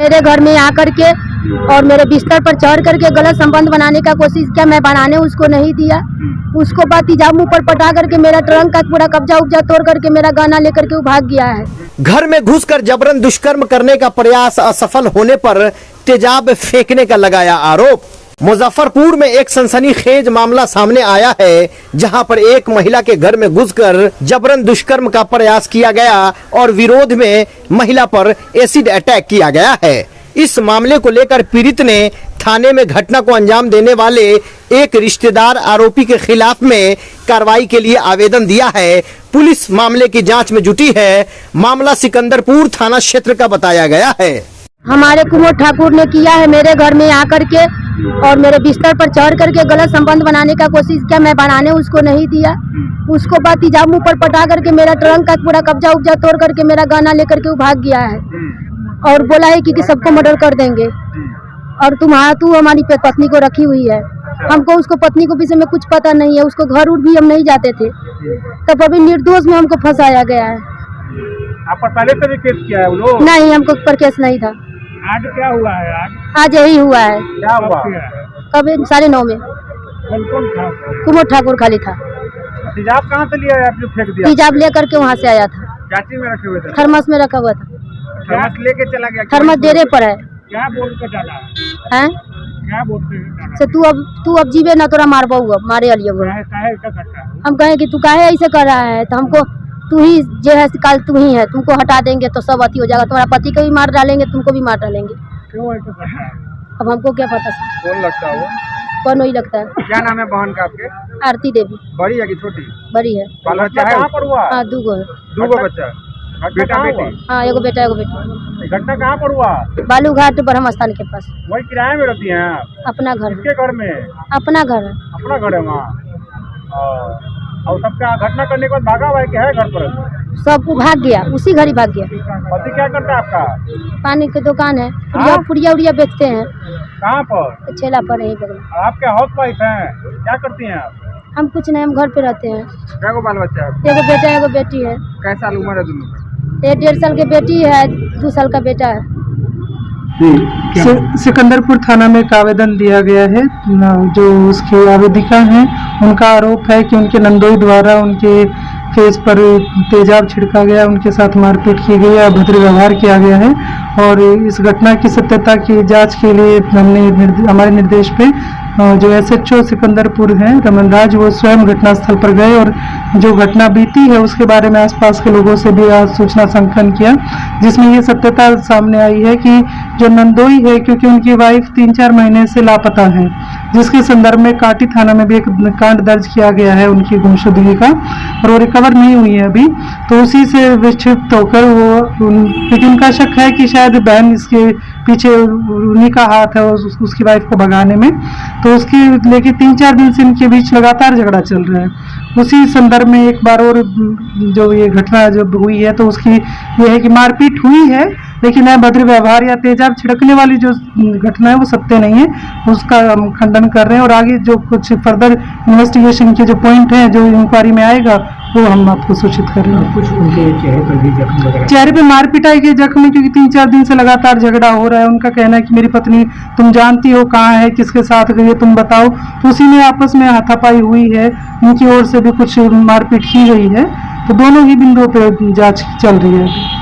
मेरे घर में आकर के और मेरे बिस्तर पर चढ़ करके गलत संबंध बनाने का कोशिश किया। मैं बनाने उसको नहीं दिया। उसको बाद तेजाब मुंह पर पटा करके मेरा ट्रंक का पूरा कब्जा उब्जा तोड़ करके मेरा गहना लेकर के वो भाग गया है। घर में घुसकर जबरन दुष्कर्म करने का प्रयास असफल होने पर तेजाब फेंकने का लगाया आरोप। मुजफ्फरपुर में एक सनसनीखेज मामला सामने आया है, जहां पर एक महिला के घर में घुसकर जबरन दुष्कर्म का प्रयास किया गया और विरोध में महिला पर एसिड अटैक किया गया है। इस मामले को लेकर पीड़ित ने थाने में घटना को अंजाम देने वाले एक रिश्तेदार आरोपी के खिलाफ में कार्रवाई के लिए आवेदन दिया है। पुलिस मामले की जांच में जुटी है। मामला सिकंदरपुर थाना क्षेत्र का बताया गया है। हमारे कुमार ठाकुर ने किया है मेरे घर में आकर के और मेरे बिस्तर पर चढ़ करके गलत संबंध बनाने का कोशिश किया। मैं बनाने उसको नहीं दिया। उसको बाद तेजाब मुंह पर पटा करके मेरा ट्रंक का पूरा कब्जा उब्जा तोड़ करके मेरा गहना लेकर के वो भाग गया है और बोला है कि सबको मर्डर कर देंगे और तू हमारी पत्नी को रखी हुई है। हमको उसको पत्नी को विषय में कुछ पता नहीं है। उसको घर उड़ भी हम नहीं जाते थे, तब अभी निर्दोष में हमको फंसाया गया है। आप पर पहले से भी केस किया है वो लोग? नहीं, हमको पर केस नहीं था। आज क्या हुआ है? आज यही हुआ है। क्या हुआ? कभी 9:30 में। कौन था? कुमार ठाकुर खाली था। तेजाब कहाँ से लिया है आपने? फेंक दिया? तेजाब ले करके वहाँ से आया था। क्या चीज में रखे हुए थे? थर्मस में रखा हुआ था। थर्मस लेके चला गया? थर्मस डेरे पर है। क्या बोल के डाला है? क्या बोल के डाला? तू अब जीवे ना, तोरा मारबो मारे अलियो। हम कहें कि तू काहे ऐसे कर रहा है, तो हमको तू ही जो है काल तू ही है, तुमको हटा देंगे तो सब अति हो जाएगा। तुम्हारा पति को भी मार डालेंगे, तुमको भी मार डालेंगे। क्यों ऐसा करता है? अब हमको क्या पता। कौन लगता है वो? कौन वही लगता है। क्या नाम है बहन का आपके? आरती देवी। बड़ी है कि छोटी? बड़ी है। बाल बच्चा है? कहाँ पर हुआ? हाँ, 2 गो है। 2 गो बच्चा? बेटा बेटी? हाँ, एगो बेटा एगो बेटी। घटना कहाँ पर हुआ? बालू घाट ब्रह्म स्थान के पास। वही किराए में रहती हैं आप? अपना घर। किसके घर में? अपना घर है। अपना घर है वहाँ। और सबका घटना करने के बाद भागा हुआ है कि है घर पर? सब भाग गया, उसी घर ही भाग गया। पति क्या करता है आपका? पानी की दुकान है, पुड़िया उड़िया बेचते हैं। कहाँ पर? ठेला पर यही बगल। आप क्या हाउस वाइफ हैं? क्या करती हैं आप? हम कुछ नहीं, हम घर पे रहते हैं। क्या बाल बच्चा है? एगो बेटा एगो बेटी है। कैसा साल उम्र है दोनों का? 1.5 साल की बेटी है, 2 साल का बेटा है। सिकंदरपुर थाना में एक आवेदन दिया गया है। जो उसकी आवेदिका हैं, उनका आरोप है कि उनके नंदोई द्वारा उनके फेस पर तेजाब छिड़का गया, उनके साथ मारपीट की गई, अभद्र व्यवहार किया गया है। और इस घटना की सत्यता की जांच के लिए हमने हमारे निर्देश पे जो SHO सिकंदरपुर हैं रमन राज, वो स्वयं घटनास्थल पर गए और जो घटना बीती है उसके बारे में आसपास के लोगों से भी सूचना संकलन किया, जिसमें ये सत्यता सामने आई है कि जो नंदोई है, क्योंकि उनकी वाइफ 3-4 महीने से लापता है, जिसके संदर्भ में काटी थाना में भी एक कांड दर्ज किया गया है उनकी गुमशुदगी का, और वो रिकवर नहीं हुई है अभी। तो उसी से विक्षिप्त होकर क्योंकि उनका शक है कि शायद बहन इसके पीछे उन्हीं का हाथ है उसकी वाइफ को भगाने में, तो उसके लेके 3-4 दिन से इनके बीच लगातार झगड़ा चल रहा है। उसी संदर्भ में एक बार और जो ये घटना जब हुई है तो उसकी ये है कि मारपीट हुई है, लेकिन अभद्र व्यवहार या तेजाब छिड़कने वाली जो घटना है वो सत्य नहीं है, उसका हम खंडन कर रहे हैं। और आगे जो कुछ फर्दर इन्वेस्टिगेशन के जो पॉइंट हैं, जो इंक्वायरी में आएगा, वो हम आपको सूचित कर रहे हैं। कुछ उनके चेहरे पर भी जख्म वगैरह? चेहरे पे मार पिटाई के जख्म, क्योंकि 3-4 दिन से लगातार झगड़ा हो रहा है। उनका कहना है कि मेरी पत्नी तुम जानती हो कहाँ है, किसके साथ गई है, तुम बताओ। तो उसी में आपस में हाथापाई हुई है, उनकी ओर से भी कुछ मारपीट की गई है। तो दोनों ही बिंदुओं पर जांच चल रही है।